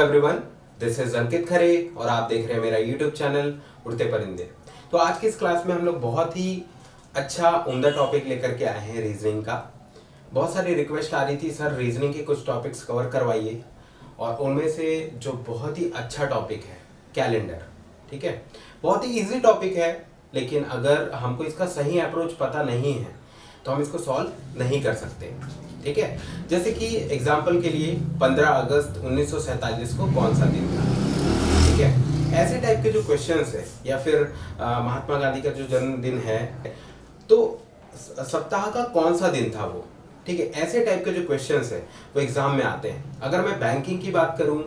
Everyone, this is अंकित खरे और आप देख रहे हैं मेरा यूट्यूब चैनल उड़ते परिंदे। तो आज की इस क्लास में हम लोग बहुत ही अच्छा उम्दा टॉपिक लेकर के आए हैं रीजनिंग का। बहुत सारी रिक्वेस्ट आ रही थी, सर रीजनिंग के कुछ टॉपिक्स कवर करवाइए, और उनमें से जो बहुत ही अच्छा टॉपिक है कैलेंडर। ठीक है, बहुत ही इजी टॉपिक है, लेकिन अगर हमको इसका सही अप्रोच पता नहीं है तो हम इसको सॉल्व नहीं कर सकते। ठीक है, जैसे कि एग्जाम्पल के लिए 15 अगस्त 1947 को कौन सा दिन था। ठीक है, ऐसे टाइप के जो क्वेश्चंस है, या फिर महात्मा गांधी का जो जन्मदिन है, तो सप्ताह का कौन सा दिन था वो। ठीक है, ऐसे टाइप के जो क्वेश्चंस है वो एग्जाम में आते हैं। अगर मैं बैंकिंग की बात करूं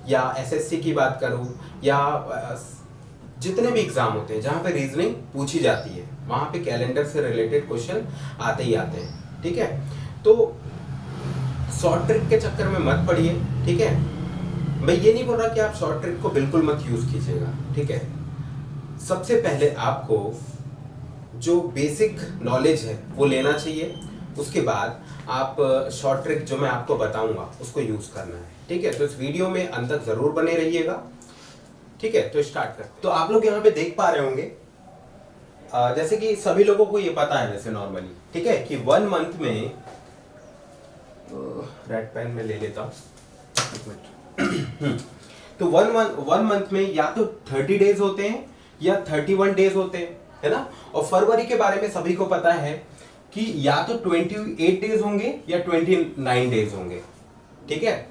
या एसएससी की बात करूं या जितने भी एग्जाम होते हैं जहां पे रीजनिंग पूछी जाती है, वहां पे कैलेंडर से रिलेटेड क्वेश्चन आते ही आते हैं। ठीक है, तो शॉर्ट ट्रिक के चक्कर में मत पड़िए। ठीक है, मैं ये नहीं बोल रहा कि आप शॉर्ट ट्रिक को बिल्कुल मत यूज कीजिएगा। ठीक है, सबसे पहले आपको जो बेसिक नॉलेज है वो लेना चाहिए, उसके बाद आप शॉर्ट ट्रिक जो मैं आपको बताऊंगा उसको यूज करना है। ठीक है, तो इस वीडियो में अंत तक जरूर बने रहिएगा। ठीक है, तो स्टार्ट कर। तो आप लोग यहाँ पे देख पा रहे होंगे, जैसे कि सभी लोगों को ये पता है वैसे नॉर्मली, ठीक है, कि 1 मंथ में, रेड पेन में ले लेता हूँ, तो वन मंथ में या तो 30 डेज होते हैं या 31 डेज होते हैं, है ना। और फरवरी के बारे में सभी को पता है कि या तो 28 डेज होंगे या 29 डेज होंगे। ठीक है,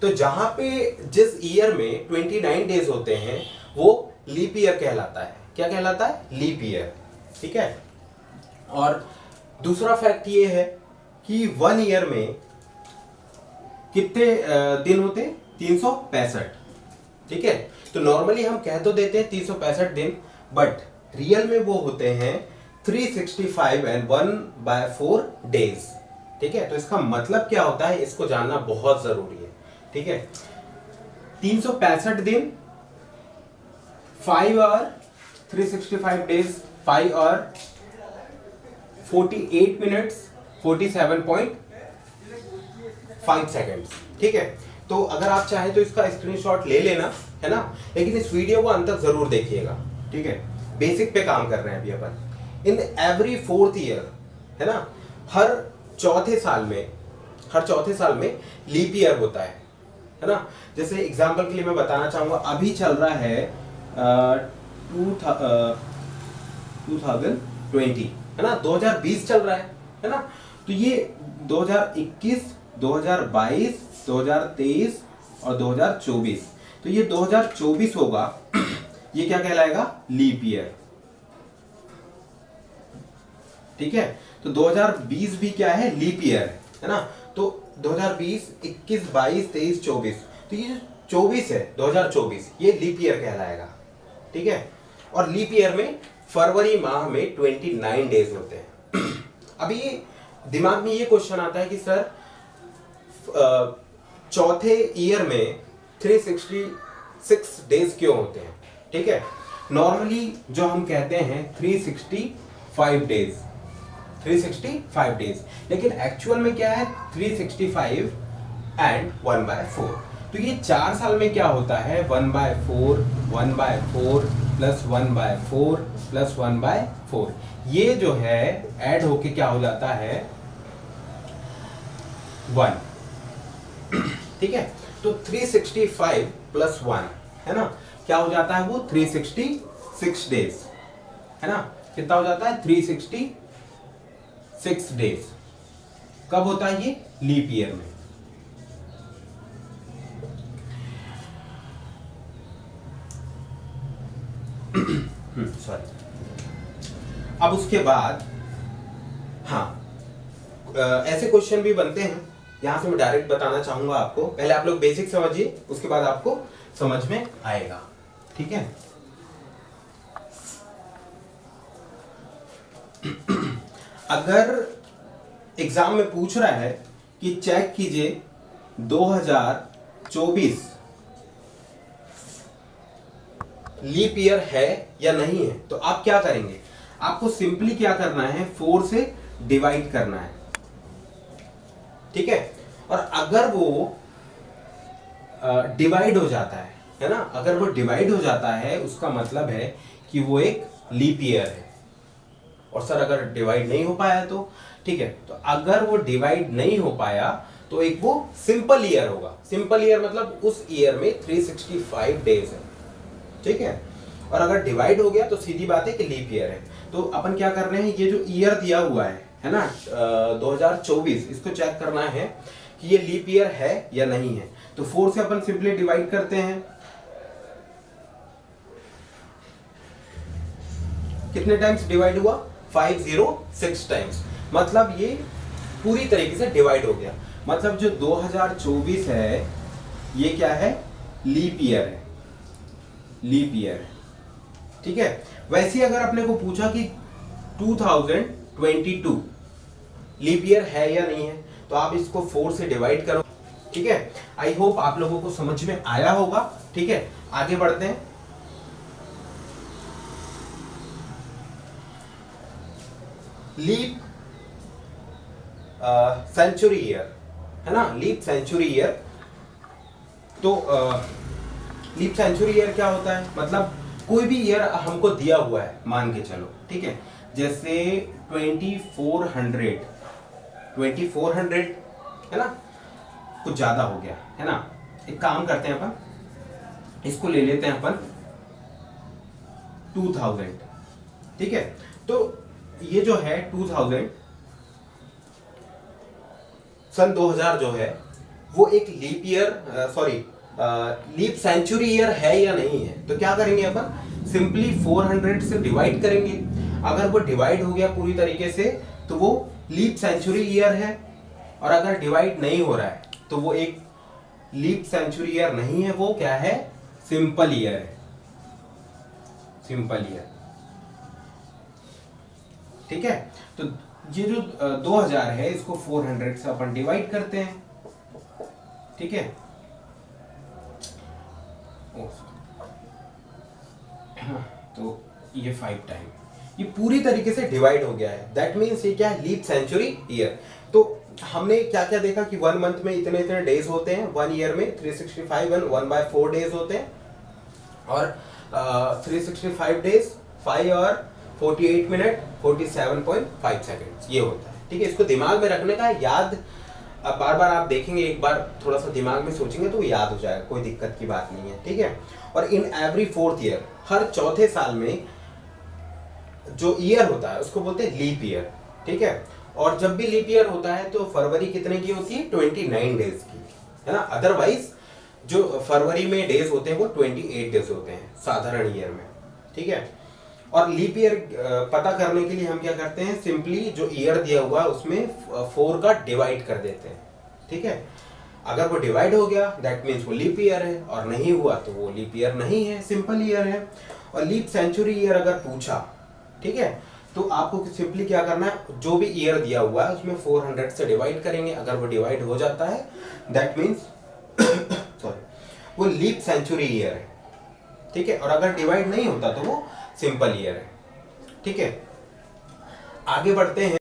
तो जहां पे जिस ईयर में 29 डेज होते हैं वो लीप ईयर कहलाता है। क्या कहलाता है? Leap year. ठीक है, और दूसरा फैक्ट ये है कि 1 ईयर में कितने दिन होते हैं? 365। ठीक है, तो नॉर्मली हम कह तो देते हैं 365 दिन, बट रियल में वो होते हैं 365 एंड 1/4 डेज। ठीक है, तो इसका मतलब क्या होता है इसको जानना बहुत जरूरी है। ठीक है, 365 दिन, 5 और 365 डेज, 5 और 48 मिनट्स 47.5 सेकेंड्स। ठीक है, तो अगर आप चाहें तो इसका स्क्रीनशॉट ले लेना, है ना, लेकिन इस वीडियो को अंत तक जरूर देखिएगा। ठीक है, बेसिक पे काम कर रहे हैं अभी अपन। इन एवरी 4th ईयर, है ना, हर चौथे साल में लीप ईयर होता है ना। जैसे एग्जांपल के लिए मैं बताना चाहूंगा, अभी चल रहा है 2020, है ना, 2020 चल रहा है ना। तो ये 2021, 2022, 2023 और 2024, तो ये 2024 होगा। ये क्या कहलाएगा? Leap year. ठीक है, तो 2020 भी क्या है? लीप ईयर है ना। तो 2020, 21, 22, 23, 24, तो ये जो 24 है 2024, ये लीप ईयर कहलाएगा। ठीक है, और लीप ईयर में फरवरी माह में 29 डेज होते हैं। अभी दिमाग में ये क्वेश्चन आता है कि सर चौथे ईयर में 366 डेज क्यों होते हैं? ठीक है, नॉर्मली जो हम कहते हैं 365 डेज, लेकिन एक्चुअल में क्या है? 365 एंड 1/4। तो ये 4 साल में क्या होता है? 1/4 प्लस 1/4 प्लस 1/4, ये जो है ऐड होके क्या हो जाता है? 1। ठीक है, तो 365 प्लस 1, है ना, क्या हो जाता है? वो 366 डेज, है ना। कितना हो जाता है? 366 डेज। कब होता है ये? लीप ईयर में। सॉरी। अब उसके बाद ऐसे क्वेश्चन भी बनते हैं, यहां से मैं डायरेक्ट बताना चाहूंगा आपको। पहले आप लोग बेसिक समझिए, उसके बाद आपको समझ में आएगा। ठीक है, अगर एग्जाम में पूछ रहा है कि चेक कीजिए 2024 लीप ईयर है या नहीं है, तो आप क्या करेंगे? आपको सिंपली क्या करना है? 4 से डिवाइड करना है। ठीक है, और अगर वो डिवाइड हो जाता है ना, अगर वो डिवाइड हो जाता है उसका मतलब है कि वो एक लीप ईयर है। और सर अगर डिवाइड नहीं हो पाया तो ठीक है, तो अगर वो डिवाइड नहीं हो पाया तो एक वो सिंपल ईयर होगा। सिंपल ईयर मतलब उस ईयर में 365 डेज है, ठीक है। और अगर डिवाइड हो गया तो सीधी बात है कि लीप ईयर है। तो अपन क्या कर रहे हैं, ये जो ईयर दिया हुआ है ना 2024, इसको चेक करना है कि ये लीप ईयर है या नहीं है। तो 4 से अपन सिंपली डिवाइड करते हैं, कितने टाइम्स डिवाइड हुआ, 506 टाइम्स, मतलब ये पूरी तरीके से डिवाइड हो गया। मतलब जो 2024 है ये क्या है, लीप ईयर है, लीप ईयर है, ठीक है। वैसे अगर अपने को पूछा कि 2022 लीप ईयर है या नहीं है, तो आप इसको 4 से डिवाइड करो, ठीक है। आई होप आप लोगों को समझ में आया होगा, ठीक है। आगे बढ़ते हैं। लीप सेंचुरी ईयर है ना, लीप सेंचुरी ईयर। तो लीप सेंचुरी ईयर क्या होता है, मतलब कोई भी ईयर हमको दिया हुआ है मान के चलो, ठीक है। जैसे 2400 है ना, कुछ ज्यादा हो गया है ना। एक काम करते हैं अपन, इसको ले लेते हैं अपन 2000, ठीक है। तो ये जो है 2000 सन 2000 जो है वो एक leap year leap century year है या नहीं है। तो क्या करेंगे अपन, सिंपली 400 से डिवाइड करेंगे। अगर वो डिवाइड हो गया पूरी तरीके से तो वो लीप सेंचुरी ईयर है, और अगर डिवाइड नहीं हो रहा है तो वो एक लीप सेंचुरी ईयर नहीं है, वो क्या है, सिंपल ईयर है, सिंपल ईयर, ठीक है। तो ये जो 2000 है इसको 400 से अपन डिवाइड करते हैं, ठीक है। तो ये 5 टाइम ये पूरी तरीके से डिवाइड हो गया है, दैट मीन्स ये क्या है, लीप सेंचुरी ईयर। तो हमने क्या क्या देखा कि 1 मंथ में इतने इतने डेज होते हैं, 1 ईयर में 365 एंड 1/4 डेज होते हैं, और 365 डेज 5 और 48 मिनट 47.5 सेकेंड्स ये होता है, ठीक है। इसको दिमाग में रखने का, याद अब बार बार आप देखेंगे, एक बार थोड़ा सा दिमाग में सोचेंगे तो याद हो जाएगा, कोई दिक्कत की बात नहीं है, ठीक है। और इन एवरी 4th ईयर, हर चौथे साल में जो ईयर होता है उसको बोलते हैं लीप ईयर, ठीक है। और जब भी लीप ईयर होता है तो फरवरी कितने की होती है, 29 डेज की, है ना। अदरवाइज जो फरवरी में डेज होते हैं वो 28 डेज होते हैं साधारण ईयर में, ठीक है। और लीप ईयर पता करने के लिए हम क्या करते हैं, सिंपली जो ईयर दिया हुआ है उसमें 4 का डिवाइड कर देते हैं, ठीक है। अगर वो डिवाइड हो गया दैट मीन्स वो लीप ईयर है, और नहीं हुआ तो वो लीप ईयर नहीं है, सिंपल ईयर है। और लीप सेंचुरी ईयर अगर पूछा, ठीक है, तो आपको सिंपली क्या करना है, जो भी ईयर दिया हुआ है उसमें 400 से डिवाइड करेंगे। अगर वो डिवाइड हो जाता है दैट मीन्स वो लीप सेंचुरी ईयर है, ठीक है। और अगर डिवाइड नहीं होता तो वो सिंपल ईयर है, ठीक है। आगे बढ़ते हैं।